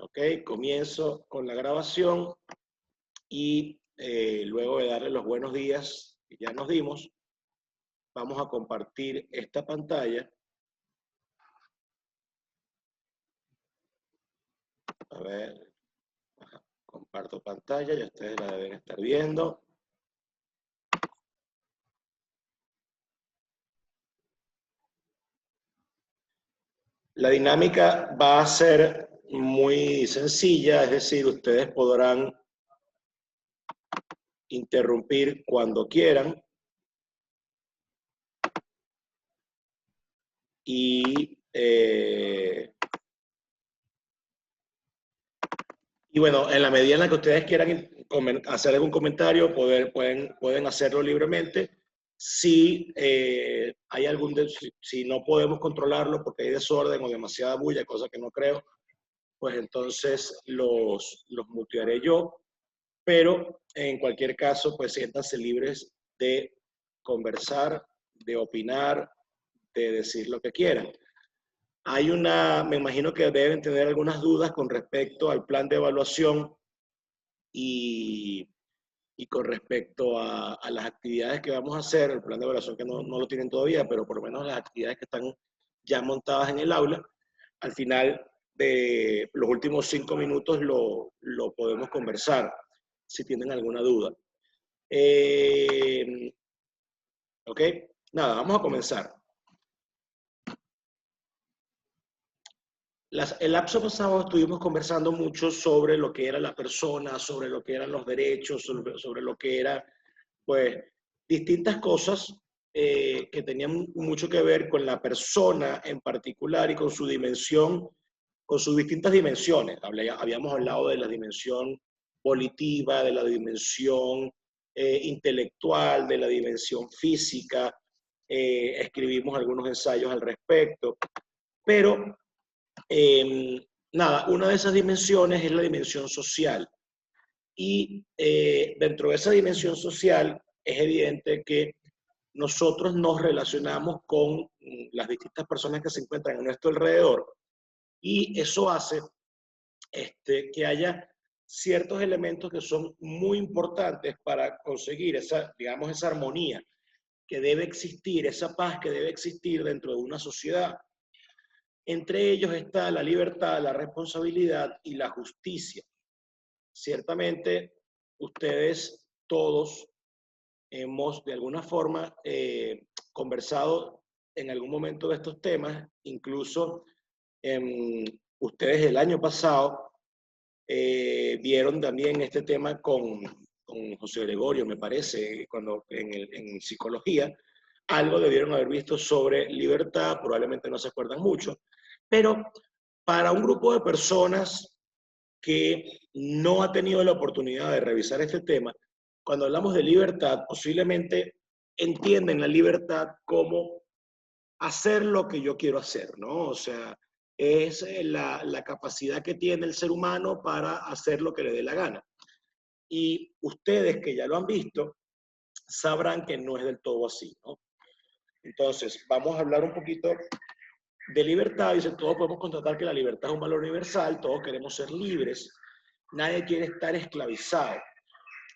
Ok, comienzo con la grabación y luego de darle los buenos días que ya nos dimos, vamos a compartir esta pantalla. A ver, comparto pantalla, ya ustedes la deben estar viendo. La dinámica va a ser muy sencilla, es decir, ustedes podrán interrumpir cuando quieran y bueno, en la medida en la que ustedes quieran hacer algún comentario, pueden hacerlo libremente. Si hay si no podemos controlarlo porque hay desorden o demasiada bulla, cosa que no creo, pues entonces los mutearé yo. Pero en cualquier caso, pues siéntanse libres de conversar, de opinar, de decir lo que quieran. Me imagino que deben tener algunas dudas con respecto al plan de evaluación y con respecto a las actividades que vamos a hacer, el plan de evaluación que no lo tienen todavía, pero por lo menos las actividades que están ya montadas en el aula. Al final de los últimos 5 minutos lo podemos conversar si tienen alguna duda. Ok, nada, vamos a comenzar. El lapso pasado estuvimos conversando mucho sobre lo que era la persona, sobre lo que eran los derechos, sobre lo que era, pues, distintas cosas que tenían mucho que ver con la persona en particular y con su dimensión, con sus distintas dimensiones. Habíamos hablado de la dimensión volitiva, de la dimensión intelectual, de la dimensión física, escribimos algunos ensayos al respecto, pero nada, una de esas dimensiones es la dimensión social. Y dentro de esa dimensión social es evidente que nosotros nos relacionamos con las distintas personas que se encuentran a nuestro alrededor y eso hace que haya ciertos elementos que son muy importantes para conseguir esa, digamos, esa armonía que debe existir, esa paz que debe existir dentro de una sociedad. Entre ellos está la libertad, la responsabilidad y la justicia. Ciertamente, ustedes todos hemos de alguna forma conversado en algún momento de estos temas, incluso ustedes el año pasado vieron también este tema con José Gregorio, me parece, cuando en psicología, algo debieron haber visto sobre libertad, probablemente no se acuerdan mucho, pero para un grupo de personas que no ha tenido la oportunidad de revisar este tema, cuando hablamos de libertad, posiblemente entienden la libertad como hacer lo que yo quiero hacer, ¿no? O sea, es la capacidad que tiene el ser humano para hacer lo que le dé la gana. Y ustedes que ya lo han visto, sabrán que no es del todo así, ¿no? Entonces, vamos a hablar un poquito de libertad. Dice, todos podemos constatar que la libertad es un valor universal, todos queremos ser libres, nadie quiere estar esclavizado.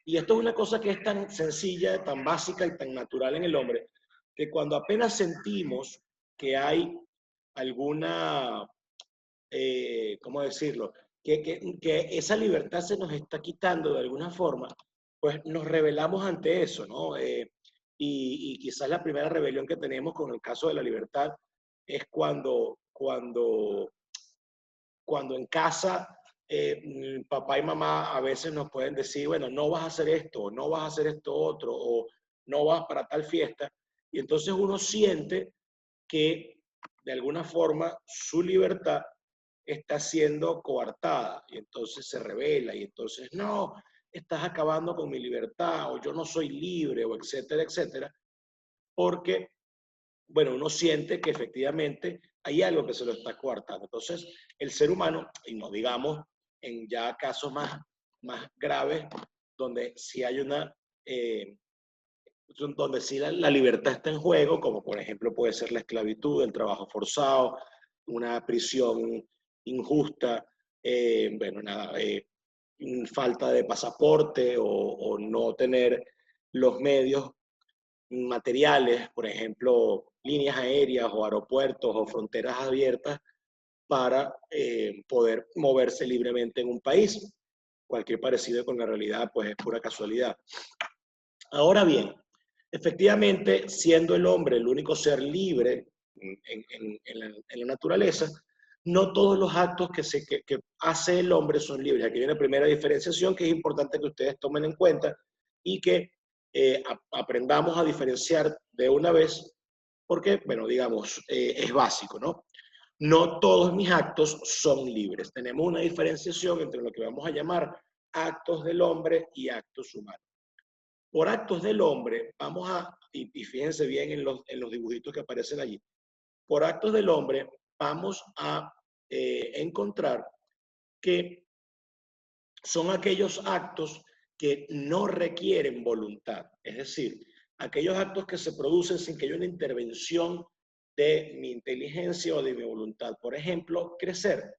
Y esto es una cosa que es tan sencilla, tan básica y tan natural en el hombre, que cuando apenas sentimos que hay alguna, ¿cómo decirlo? Que esa libertad se nos está quitando de alguna forma, pues nos rebelamos ante eso, ¿no? Y quizás la primera rebelión que tenemos con el caso de la libertad es cuando en casa papá y mamá a veces nos pueden decir, bueno, no vas a hacer esto, o no vas a hacer esto otro, o no vas para tal fiesta. Y entonces uno siente que de alguna forma su libertad está siendo coartada y entonces se revela y entonces no, estás acabando con mi libertad o yo no soy libre o etcétera, etcétera, porque bueno, uno siente que efectivamente hay algo que se lo está coartando. Entonces, el ser humano, y no digamos en ya casos más graves, donde sí hay donde sí la libertad está en juego, como por ejemplo puede ser la esclavitud, el trabajo forzado, una prisión injusta, bueno, nada, falta de pasaporte o no tener los medios materiales, por ejemplo, líneas aéreas o aeropuertos o fronteras abiertas para poder moverse libremente en un país. Cualquier parecido con la realidad, pues es pura casualidad. Ahora bien, efectivamente, siendo el hombre el único ser libre en la naturaleza, no todos los actos que hace el hombre son libres. Aquí viene la primera diferenciación que es importante que ustedes tomen en cuenta y que aprendamos a diferenciar de una vez, porque, bueno, digamos, es básico, ¿no? No todos mis actos son libres. Tenemos una diferenciación entre lo que vamos a llamar actos del hombre y actos humanos. Por actos del hombre, vamos a, y fíjense bien en los dibujitos que aparecen allí, por actos del hombre vamos a encontrar que son aquellos actos que no requieren voluntad, es decir, aquellos actos que se producen sin que haya una intervención de mi inteligencia o de mi voluntad. Por ejemplo, crecer,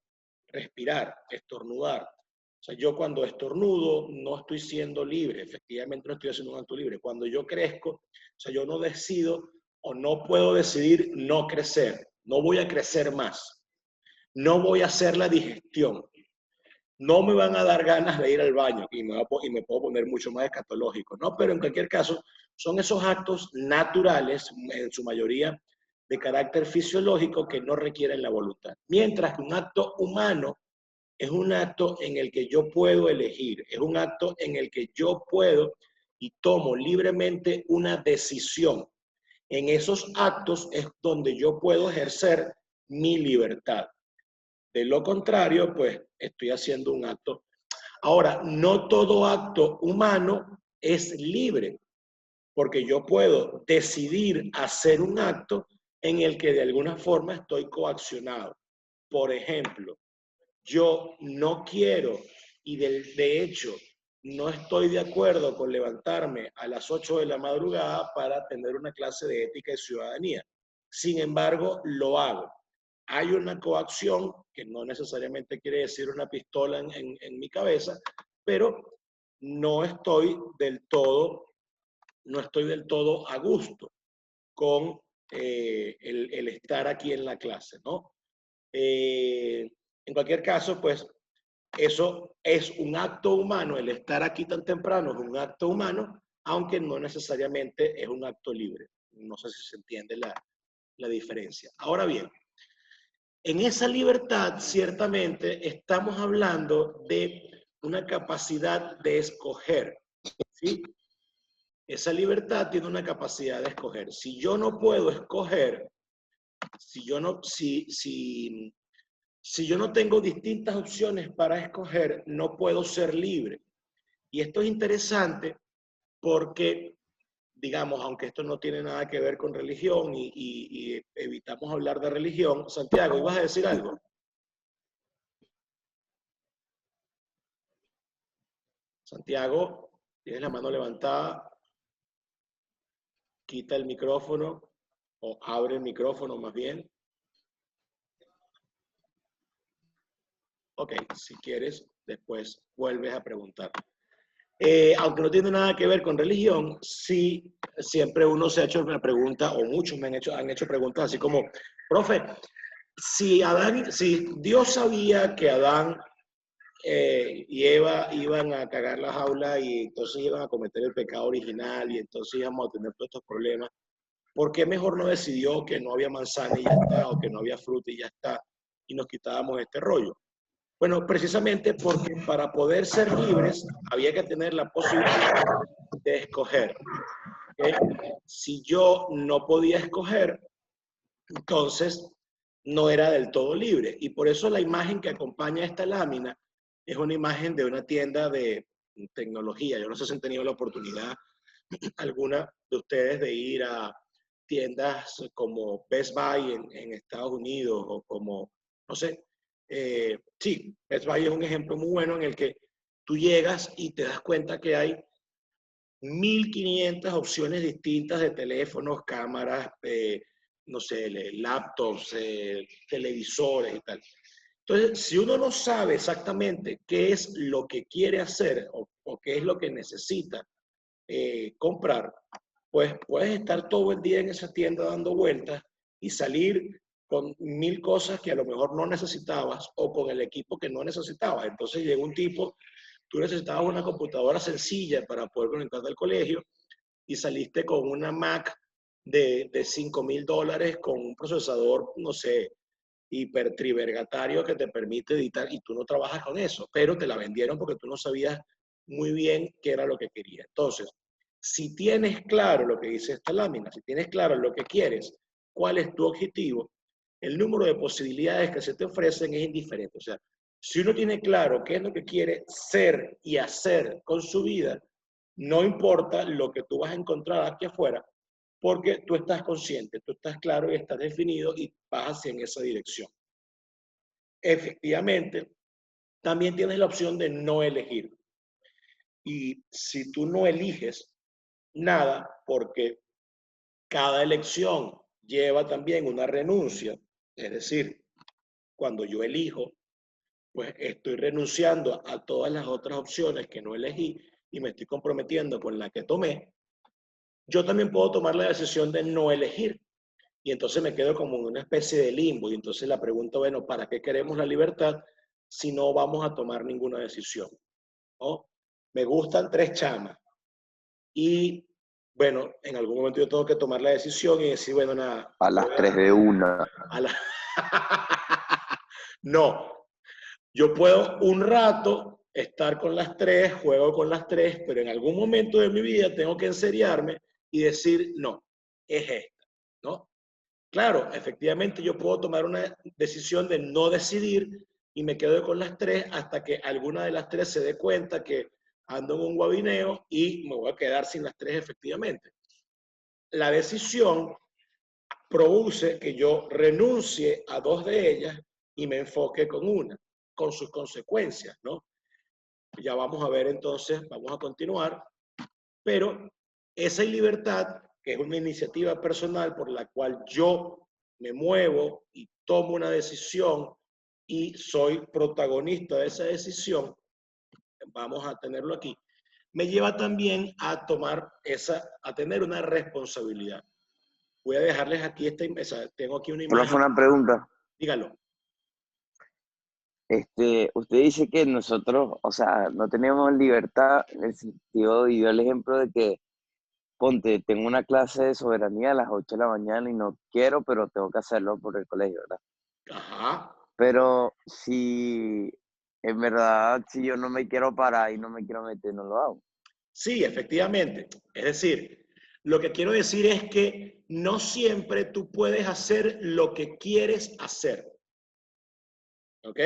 respirar, estornudar. O sea, yo cuando estornudo no estoy siendo libre, efectivamente no estoy haciendo un acto libre. Cuando yo crezco, o sea, yo no decido o no puedo decidir no crecer, no voy a crecer más, no voy a hacer la digestión, no me van a dar ganas de ir al baño y me puedo poner mucho más escatológico, ¿no? Pero en cualquier caso, son esos actos naturales, en su mayoría de carácter fisiológico, que no requieren la voluntad. Mientras que un acto humano es un acto en el que yo puedo elegir, es un acto en el que yo puedo y tomo libremente una decisión. En esos actos es donde yo puedo ejercer mi libertad. De lo contrario, pues estoy haciendo un acto. Ahora, no todo acto humano es libre, porque yo puedo decidir hacer un acto en el que de alguna forma estoy coaccionado. Por ejemplo, yo no quiero y de hecho no estoy de acuerdo con levantarme a las 8 de la madrugada para tener una clase de ética y ciudadanía. Sin embargo, lo hago. Hay una coacción que no necesariamente quiere decir una pistola en mi cabeza, pero no estoy del todo, no estoy del todo a gusto con el estar aquí en la clase, ¿no? En cualquier caso, pues eso es un acto humano, el estar aquí tan temprano es un acto humano, aunque no necesariamente es un acto libre. No sé si se entiende la diferencia. Ahora bien, en esa libertad, ciertamente, estamos hablando de una capacidad de escoger, ¿sí? Esa libertad tiene una capacidad de escoger. Si yo no puedo escoger, si yo no tengo distintas opciones para escoger, no puedo ser libre. Y esto es interesante porque, digamos, aunque esto no tiene nada que ver con religión y evitamos hablar de religión, Santiago, ¿ibas a decir algo? Santiago, tienes la mano levantada, quita el micrófono o abre el micrófono más bien. Ok, si quieres, después vuelves a preguntar. Aunque no tiene nada que ver con religión, sí, siempre uno se ha hecho una pregunta, o muchos han hecho preguntas así como, profe, si Dios sabía que Adán y Eva iban a cagar la jaula y entonces iban a cometer el pecado original y entonces íbamos a tener todos estos problemas, ¿por qué mejor no decidió que no había manzana y ya está, o que no había fruta y ya está, y nos quitábamos este rollo? Bueno, precisamente porque para poder ser libres había que tener la posibilidad de escoger. ¿Okay? Si yo no podía escoger, entonces no era del todo libre. Y por eso la imagen que acompaña esta lámina es una imagen de una tienda de tecnología. Yo no sé si han tenido la oportunidad alguna de ustedes de ir a tiendas como Best Buy en Estados Unidos o como, no sé, sí, Best Buy es un ejemplo muy bueno en el que tú llegas y te das cuenta que hay 1500 opciones distintas de teléfonos, cámaras, no sé, laptops, televisores y tal. Entonces, si uno no sabe exactamente qué es lo que quiere hacer o qué es lo que necesita comprar, pues puedes estar todo el día en esa tienda dando vueltas y salir con 1000 cosas que a lo mejor no necesitabas o con el equipo que no necesitabas. Entonces llegó un tipo, tú necesitabas una computadora sencilla para poder conectarte al colegio y saliste con una Mac de $5000 con un procesador, no sé, hipertrivergatario que te permite editar y tú no trabajas con eso, pero te la vendieron porque tú no sabías muy bien qué era lo que querías. Entonces, si tienes claro lo que dice esta lámina, si tienes claro lo que quieres, cuál es tu objetivo, el número de posibilidades que se te ofrecen es indiferente. O sea, si uno tiene claro qué es lo que quiere ser y hacer con su vida, no importa lo que tú vas a encontrar aquí afuera, porque tú estás consciente, tú estás claro y estás definido y vas hacia en esa dirección. Efectivamente, también tienes la opción de no elegir. Y si tú no eliges nada, porque cada elección lleva también una renuncia, es decir, cuando yo elijo, pues estoy renunciando a todas las otras opciones que no elegí y me estoy comprometiendo con la que tomé, yo también puedo tomar la decisión de no elegir. Y entonces me quedo como en una especie de limbo. Y entonces la pregunta, bueno, ¿para qué queremos la libertad si no vamos a tomar ninguna decisión? ¿No? Me gustan 3 chamas. Y bueno, en algún momento yo tengo que tomar la decisión y decir, bueno, nada. A las 3 de una. A la... No, yo puedo un rato estar con las 3, juego con las 3, pero en algún momento de mi vida tengo que enseriarme y decir, no, es esta, ¿no? Claro, efectivamente yo puedo tomar una decisión de no decidir y me quedo con las 3 hasta que alguna de las 3 se dé cuenta que ando en un guabineo y me voy a quedar sin las 3 efectivamente. La decisión produce que yo renuncie a 2 de ellas y me enfoque con una, con sus consecuencias, ¿no? Ya vamos a ver entonces, vamos a continuar, pero esa libertad, que es una iniciativa personal por la cual yo me muevo y tomo una decisión y soy protagonista de esa decisión, vamos a tenerlo aquí, me lleva también a tomar a tener una responsabilidad. Voy a dejarles aquí tengo aquí una Solo fue imagen, una pregunta. dígalo. Usted dice que nosotros, o sea, no tenemos libertad en el sentido, y dio el ejemplo de que, ponte, tengo una clase de soberanía a las 8 de la mañana y no quiero, pero tengo que hacerlo por el colegio, ¿verdad? Ajá. Pero si en verdad, si yo no me quiero parar y no me quiero meter, no lo hago. Sí, efectivamente. Es decir, lo que quiero decir es que no siempre tú puedes hacer lo que quieres hacer. ¿Ok?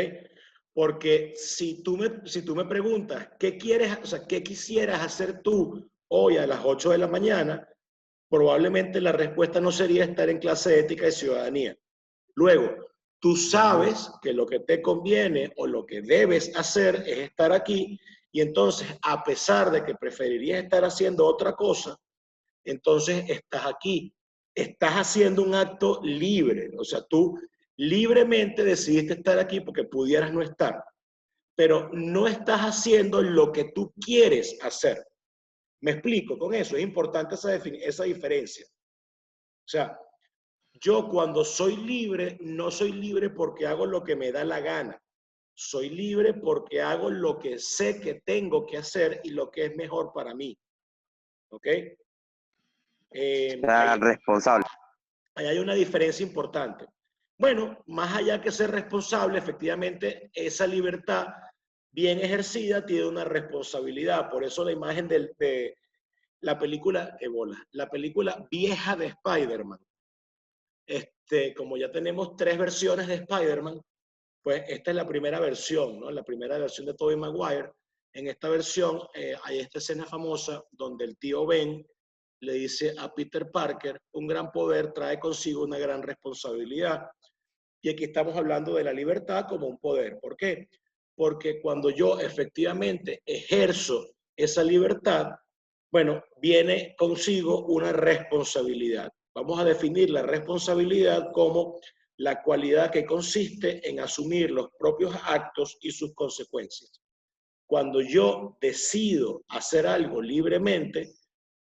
Porque si tú me preguntas, ¿qué quieres, o sea, qué quisieras hacer tú hoy a las 8 de la mañana? Probablemente la respuesta no sería estar en clase de ética y ciudadanía. Luego, tú sabes que lo que te conviene o lo que debes hacer es estar aquí y entonces, a pesar de que preferirías estar haciendo otra cosa, entonces estás aquí. Estás haciendo un acto libre. O sea, tú libremente decidiste estar aquí porque pudieras no estar, pero no estás haciendo lo que tú quieres hacer. Me explico con eso. Es importante esa diferencia. O sea, yo cuando soy libre, no soy libre porque hago lo que me da la gana. Soy libre porque hago lo que sé que tengo que hacer y lo que es mejor para mí. ¿Ok? O sea, responsable. Ahí hay una diferencia importante. Bueno, más allá que ser responsable, efectivamente, esa libertad bien ejercida tiene una responsabilidad. Por eso la imagen de la película, la película vieja de Spider-Man. Como ya tenemos 3 versiones de Spider-Man, pues esta es la primera versión, ¿no? La primera versión de Tobey Maguire. En esta versión hay esta escena famosa donde el tío Ben le dice a Peter Parker, un gran poder trae consigo una gran responsabilidad. Y aquí estamos hablando de la libertad como un poder. ¿Por qué? Porque cuando yo efectivamente ejerzo esa libertad, bueno, viene consigo una responsabilidad. Vamos a definir la responsabilidad como la cualidad que consiste en asumir los propios actos y sus consecuencias. Cuando yo decido hacer algo libremente,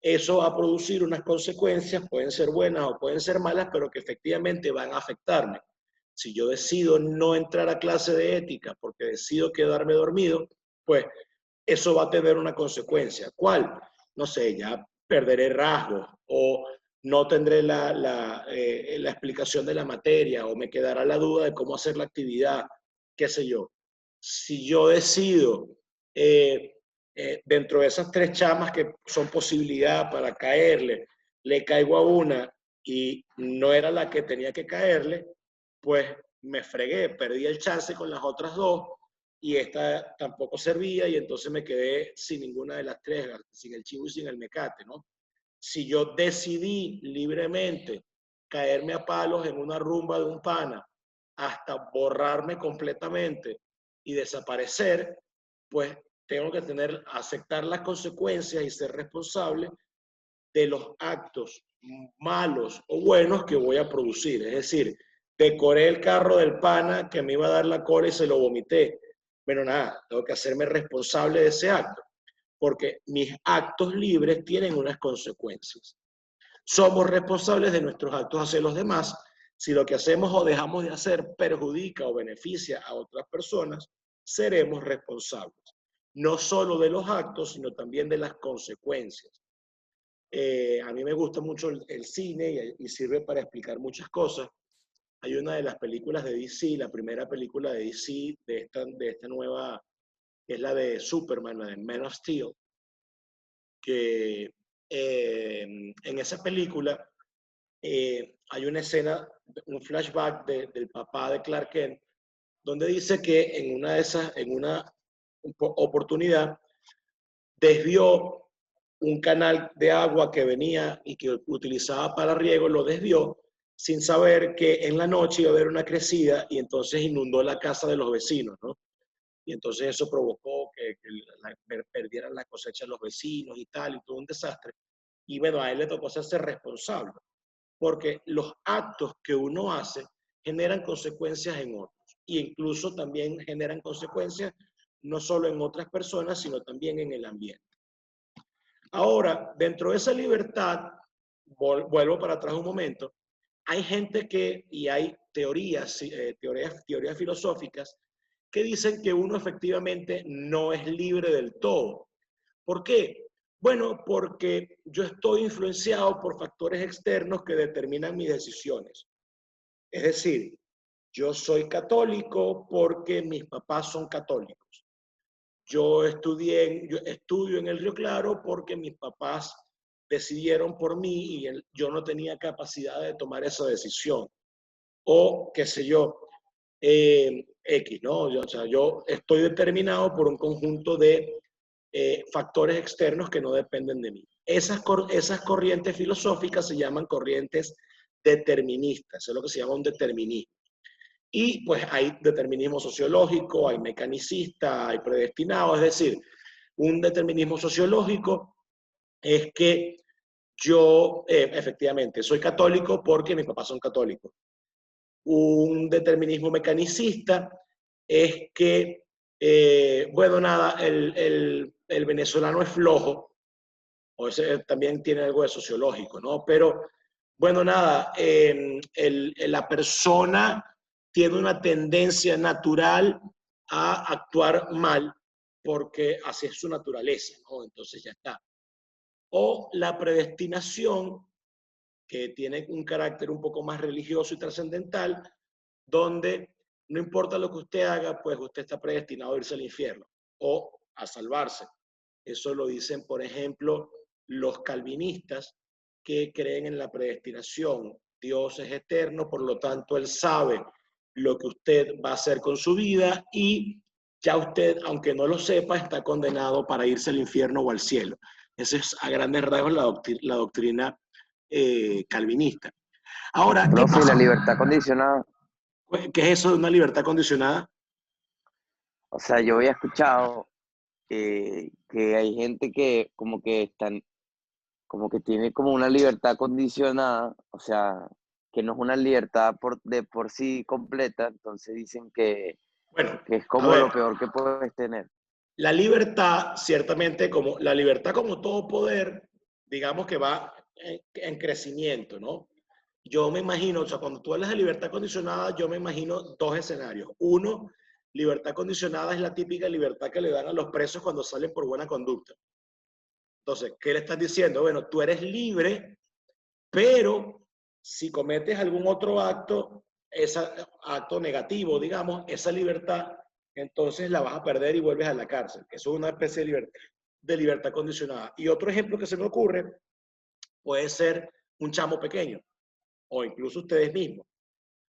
eso va a producir unas consecuencias, pueden ser buenas o pueden ser malas, pero que efectivamente van a afectarme. Si yo decido no entrar a clase de ética porque decido quedarme dormido, pues eso va a tener una consecuencia. ¿Cuál? No sé, ya perderé rasgos o no tendré la explicación de la materia o me quedará la duda de cómo hacer la actividad, qué sé yo. Si yo decido dentro de esas tres chamas que son posibilidad para caerle, le caigo a una y no era la que tenía que caerle, pues me fregué, perdí el chance con las otras dos y esta tampoco servía y entonces me quedé sin ninguna de las tres, sin el chivo y sin el mecate, ¿no? Si yo decidí libremente caerme a palos en una rumba de un pana hasta borrarme completamente y desaparecer, pues tengo que aceptar las consecuencias y ser responsable de los actos malos o buenos que voy a producir. Es decir, decoré el carro del pana que me iba a dar la cola y se lo vomité. Bueno, nada, tengo que hacerme responsable de ese acto, porque mis actos libres tienen unas consecuencias. Somos responsables de nuestros actos hacia los demás. Si lo que hacemos o dejamos de hacer perjudica o beneficia a otras personas, seremos responsables. No solo de los actos, sino también de las consecuencias. A mí me gusta mucho el cine y sirve para explicar muchas cosas. Hay una de las películas de DC, la primera película de DC de esta nueva, que es la de Superman, la de Man of Steel, que en esa película hay una escena, un flashback del papá de Clark Kent, donde dice que en una oportunidad desvió un canal de agua que venía y que utilizaba para riego, lo desvió sin saber que en la noche iba a haber una crecida y entonces inundó la casa de los vecinos, ¿no? Y entonces eso provocó que perdieran la cosecha los vecinos y tal, y todo un desastre. Y bueno, a él le tocó hacerse responsable, porque los actos que uno hace generan consecuencias en otros, e incluso también generan consecuencias no solo en otras personas, sino también en el ambiente. Ahora, dentro de esa libertad, vuelvo para atrás un momento, hay gente y hay teorías filosóficas que dicen que uno efectivamente no es libre del todo. ¿Por qué? Bueno, porque yo estoy influenciado por factores externos que determinan mis decisiones. Es decir, yo soy católico porque mis papás son católicos. Yo estudio en el Río Claro porque mis papás decidieron por mí y yo no tenía capacidad de tomar esa decisión. O qué sé yo, X, ¿no? O sea, yo estoy determinado por un conjunto de factores externos que no dependen de mí. Esas corrientes filosóficas se llaman corrientes deterministas, es lo que se llama un determinismo. Y pues hay determinismo sociológico, hay mecanicista, hay predestinado, es decir, un determinismo sociológico es que yo efectivamente soy católico porque mis papás son católicos. Un determinismo mecanicista es que, bueno, nada, el venezolano es flojo, o ese también tiene algo de sociológico, ¿no? Pero, bueno, nada, la persona tiene una tendencia natural a actuar mal porque así es su naturaleza, ¿no? Entonces ya está. O la predestinación, que tiene un carácter un poco más religioso y trascendental, donde no importa lo que usted haga, pues usted está predestinado a irse al infierno o a salvarse. Eso lo dicen, por ejemplo, los calvinistas que creen en la predestinación. Dios es eterno, por lo tanto, Él sabe lo que usted va a hacer con su vida y ya usted, aunque no lo sepa, está condenado para irse al infierno o al cielo. Esa es a grandes rasgos la doctrina calvinista. Ahora, ¿qué Profe, ¿y pasa? la libertad condicionada? ¿Qué es eso de una libertad condicionada? O sea, yo había escuchado que hay gente que como que tiene como una libertad condicionada, o sea, que no es una libertad de por sí completa, entonces dicen Bueno, que es a como ver, lo peor que puedes tener. la libertad, ciertamente, como la libertad como todo poder, digamos que va en crecimiento, ¿no? Yo me imagino, o sea, cuando tú hablas de libertad condicionada, yo me imagino dos escenarios. Uno, libertad condicionada es la típica libertad que le dan a los presos cuando salen por buena conducta. Entonces, ¿qué le estás diciendo? Bueno, tú eres libre, pero si cometes algún otro acto, ese acto negativo, digamos, esa libertad, entonces la vas a perder y vuelves a la cárcel. Eso es una especie de libertad condicionada. Y otro ejemplo que se me ocurre puede ser un chamo pequeño o incluso ustedes mismos.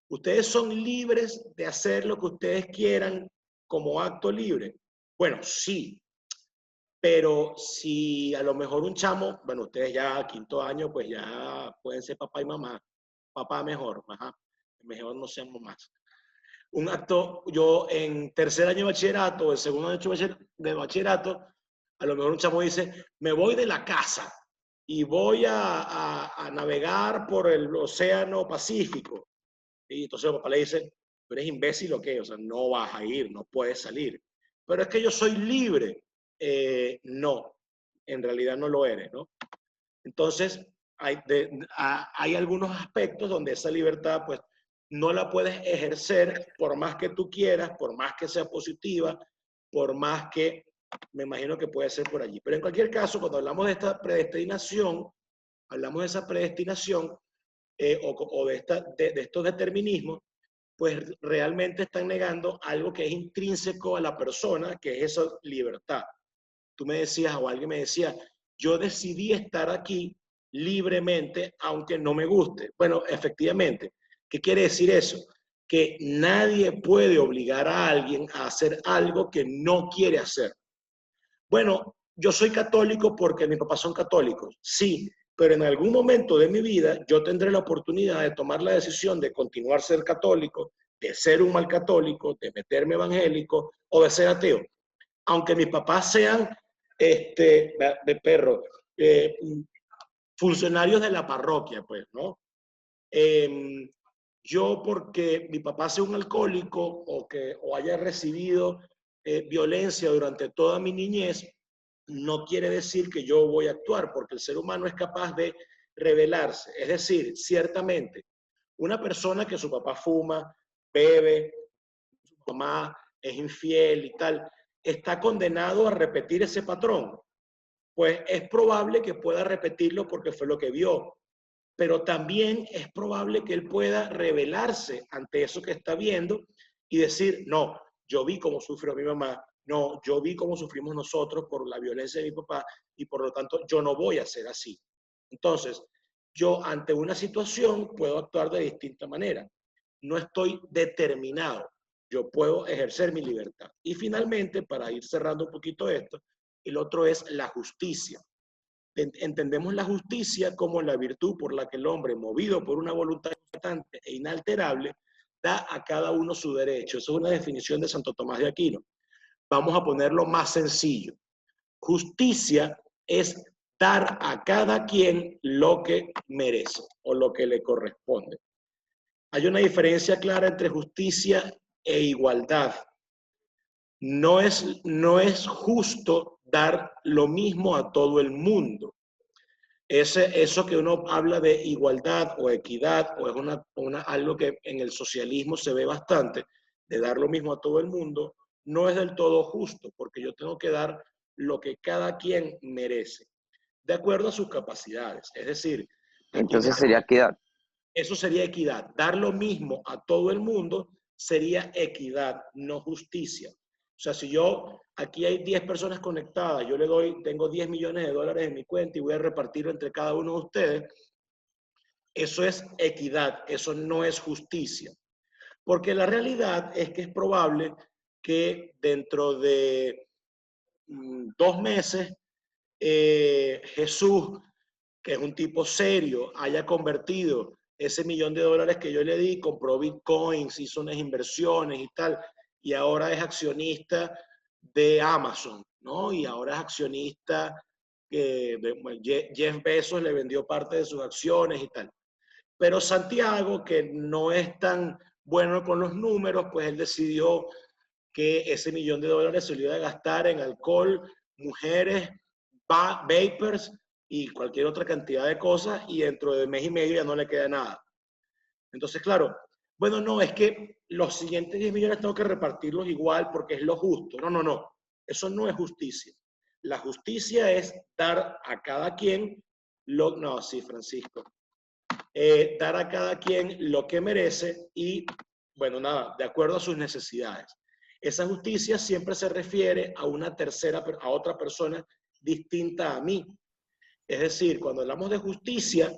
Ustedes son libres de hacer lo que ustedes quieran como acto libre. Bueno, sí, pero si a lo mejor un chamo, bueno, ustedes ya quinto año, pues ya pueden ser papá y mamá. Papá mejor, ajá. Mejor no sean mamás. Un acto, yo en tercer año de bachillerato, en segundo año de bachillerato, a lo mejor un chamo dice, me voy de la casa y voy a navegar por el océano Pacífico. Y entonces el papá le dice, tú eres imbécil o qué, o sea, no vas a ir, no puedes salir. Pero es que yo soy libre. No, en realidad no lo eres, ¿no? Entonces, hay algunos aspectos donde esa libertad, pues, no la puedes ejercer por más que tú quieras, por más que sea positiva, por más que, me imagino que puede ser por allí. Pero en cualquier caso, cuando hablamos de esta predestinación, hablamos de esa predestinación o de estos determinismos, pues realmente están negando algo que es intrínseco a la persona, que es esa libertad. Tú me decías, o alguien me decía, yo decidí estar aquí libremente, aunque no me guste. Bueno, efectivamente, ¿qué quiere decir eso? Que nadie puede obligar a alguien a hacer algo que no quiere hacer. Bueno, yo soy católico porque mis papás son católicos, sí, pero en algún momento de mi vida yo tendré la oportunidad de tomar la decisión de continuar ser católico, de ser un mal católico, de meterme evangélico o de ser ateo. Aunque mis papás sean de perro, eh, funcionarios de la parroquia, pues, ¿no? Eh, yo porque mi papá sea un alcohólico o haya recibido violencia durante toda mi niñez, no quiere decir que yo voy a actuar, porque el ser humano es capaz de rebelarse. Es decir, ciertamente, una persona que su papá fuma, bebe, su mamá es infiel y tal, está condenado a repetir ese patrón. Pues es probable que pueda repetirlo porque fue lo que vio, pero también es probable que él pueda rebelarse ante eso que está viendo y decir, no, yo vi cómo sufrió mi mamá, no, yo vi cómo sufrimos nosotros por la violencia de mi papá y por lo tanto yo no voy a ser así. Entonces, yo ante una situación puedo actuar de distinta manera. No estoy determinado. Yo puedo ejercer mi libertad. Y finalmente, para ir cerrando un poquito esto, el otro es la justicia. Entendemos la justicia como la virtud por la que el hombre, movido por una voluntad constante e inalterable, da a cada uno su derecho. Esa es una definición de Santo Tomás de Aquino. Vamos a ponerlo más sencillo. Justicia es dar a cada quien lo que merece o lo que le corresponde. Hay una diferencia clara entre justicia e igualdad. No es justo dar lo mismo a todo el mundo. Eso que uno habla de igualdad o equidad, o es algo que en el socialismo se ve bastante, de dar lo mismo a todo el mundo, no es del todo justo, porque yo tengo que dar lo que cada quien merece, de acuerdo a sus capacidades. Es decir, aquí Entonces sería equidad. eso sería equidad. Dar lo mismo a todo el mundo sería equidad, no justicia. O sea, si yo, aquí hay 10 personas conectadas, yo le doy, tengo 10 millones de dólares en mi cuenta y voy a repartirlo entre cada uno de ustedes, eso es equidad, eso no es justicia. Porque la realidad es que es probable que dentro de 2 meses Jesús, que es un tipo serio, haya convertido ese $1.000.000 que yo le di, compró bitcoins, hizo unas inversiones y tal, y ahora es accionista de Amazon, ¿no? Y ahora es accionista que Jeff Bezos le vendió parte de sus acciones y tal. Pero Santiago, que no es tan bueno con los números, pues él decidió que ese $1.000.000 se lo iba a gastar en alcohol, mujeres, vapers y cualquier otra cantidad de cosas, y dentro de mes y medio ya no le queda nada. Entonces, claro, bueno, no, es que los siguientes 10 millones tengo que repartirlos igual porque es lo justo. No, no, no, eso no es justicia. La justicia es dar a cada quien lo... No, sí, Francisco. Dar a cada quien lo que merece y, bueno, nada, de acuerdo a sus necesidades. Esa justicia siempre se refiere a una tercera, a otra persona distinta a mí. Es decir, cuando hablamos de justicia,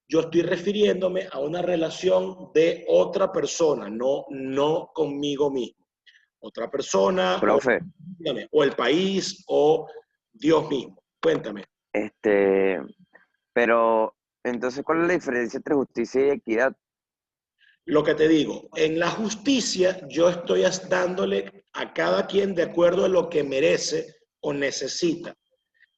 yo estoy refiriéndome a una relación de otra persona, no conmigo mismo. Otra persona, Profe, o el país, o Dios mismo. Cuéntame. este, pero entonces, ¿cuál es la diferencia entre justicia y equidad? Lo que te digo, en la justicia yo estoy dándole a cada quien de acuerdo a lo que merece o necesita.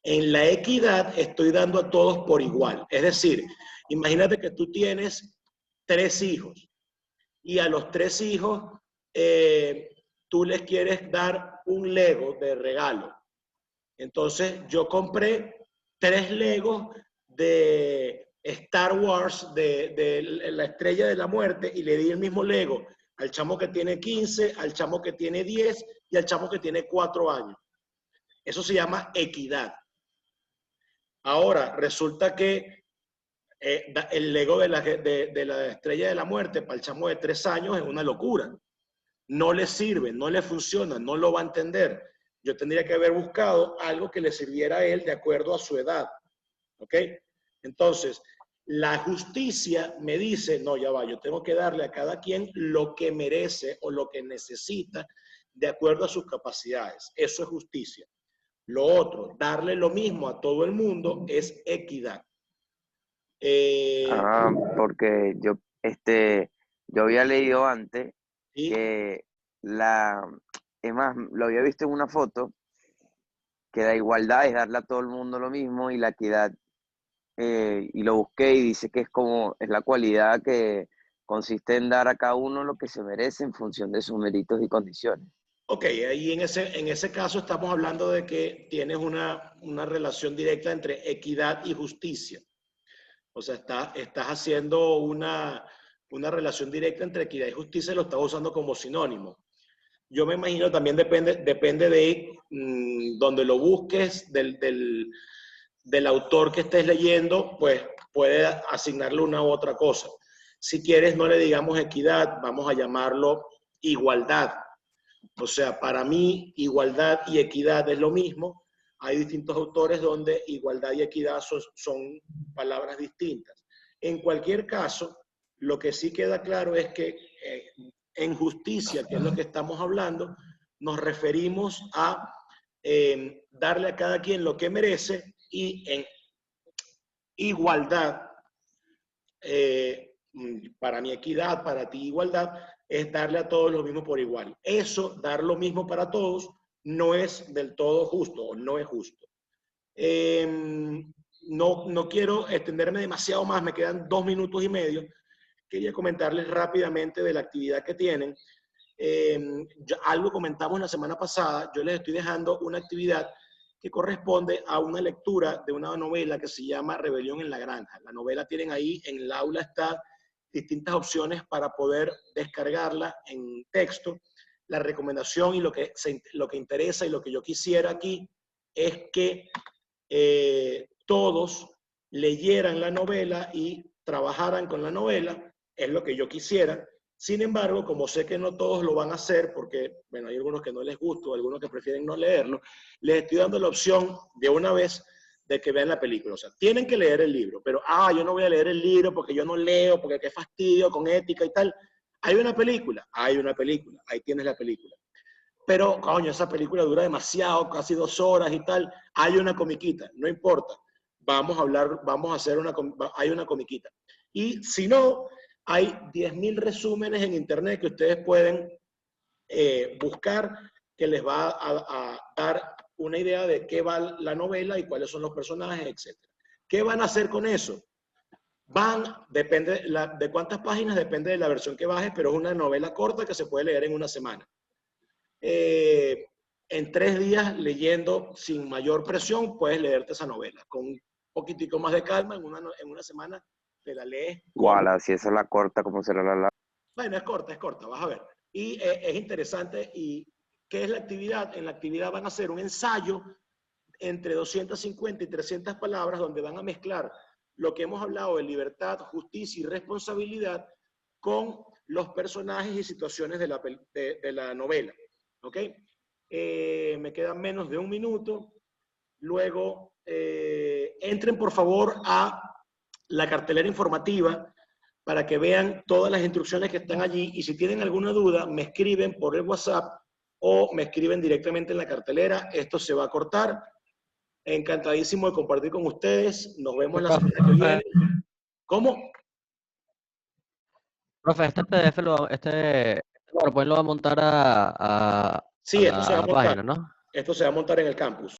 En la equidad estoy dando a todos por igual. Es decir, imagínate que tú tienes 3 hijos y a los 3 hijos tú les quieres dar un Lego de regalo. Entonces yo compré 3 Legos de Star Wars, de la Estrella de la Muerte, y le di el mismo Lego al chamo que tiene 15, al chamo que tiene 10 y al chamo que tiene 4 años. Eso se llama equidad. Ahora, resulta que el Lego de la Estrella de la Muerte para el chamo de 3 años es una locura. No le sirve, no le funciona, no lo va a entender. Yo tendría que haber buscado algo que le sirviera a él de acuerdo a su edad. ¿Ok? Entonces, la justicia me dice, no, ya va, yo tengo que darle a cada quien lo que merece o lo que necesita de acuerdo a sus capacidades. Eso es justicia. Lo otro, darle lo mismo a todo el mundo es equidad. Porque yo había leído antes ¿Sí? que es más, lo había visto en una foto, que la igualdad es darle a todo el mundo lo mismo y la equidad, y lo busqué y dice que es la cualidad que consiste en dar a cada uno lo que se merece en función de sus méritos y condiciones. Ok, ahí en ese caso estamos hablando de que tienes una relación directa entre equidad y justicia. O sea, estás haciendo una relación directa entre equidad y justicia y lo estás usando como sinónimo. Yo me imagino también depende de donde lo busques, del autor que estés leyendo, pues puede asignarle una u otra cosa. Si quieres, no le digamos equidad, vamos a llamarlo igualdad. O sea, para mí, igualdad y equidad es lo mismo. Hay distintos autores donde igualdad y equidad son palabras distintas. En cualquier caso, lo que sí queda claro es que en justicia, que es lo que estamos hablando, nos referimos a darle a cada quien lo que merece, y en igualdad, para mi equidad, para ti igualdad, es darle a todos lo mismo por igual. Eso, dar lo mismo para todos, no es del todo justo o no es justo. No quiero extenderme demasiado más, me quedan 2 minutos y medio. Quería comentarles rápidamente de la actividad que tienen. Algo comentamos la semana pasada, yo les estoy dejando una actividad que corresponde a una lectura de una novela que se llama Rebelión en la Granja. La novela tienen ahí, en el aula está distintas opciones para poder descargarla en texto. La recomendación y lo que interesa y lo que yo quisiera aquí es que todos leyeran la novela y trabajaran con la novela, es lo que yo quisiera. Sin embargo, como sé que no todos lo van a hacer, porque bueno, hay algunos que no les gusta, algunos que prefieren no leerlo, les estoy dando la opción de una vez de que vean la película. O sea, tienen que leer el libro, pero yo no voy a leer el libro porque yo no leo, porque qué fastidio con ética y tal. Hay una película, ahí tienes la película. Pero, coño, esa película dura demasiado, casi 2 horas y tal. Hay una comiquita, no importa. Vamos a hacer hay una comiquita. Y si no, hay 10.000 resúmenes en internet que ustedes pueden buscar, que les va a dar una idea de qué va la novela y cuáles son los personajes, etc. ¿Qué van a hacer con eso? Depende de cuántas páginas, depende de la versión que bajes, pero es una novela corta que se puede leer en una semana. En 3 días leyendo sin mayor presión, puedes leerte esa novela. Con un poquitico más de calma, en una semana te la lees. Igual, si esa es la corta, ¿cómo será la larga? Bueno, es corta, vas a ver. Y es interesante. ¿Y qué es la actividad? En la actividad van a hacer un ensayo entre 250 y 300 palabras donde van a mezclar lo que hemos hablado de libertad, justicia y responsabilidad con los personajes y situaciones de la novela. ¿Ok? Me quedan menos de 1 minuto. Luego, entren por favor a la cartelera informativa para que vean todas las instrucciones que están allí, y si tienen alguna duda, me escriben por el WhatsApp o me escriben directamente en la cartelera. Esto se va a cortar. Encantadísimo de compartir con ustedes. Nos vemos la semana que viene. ¿Cómo? Profe, este PDF, este PowerPoint lo va a montar a Sí, esto se va a la montar. página, ¿no? Esto se va a montar en el campus.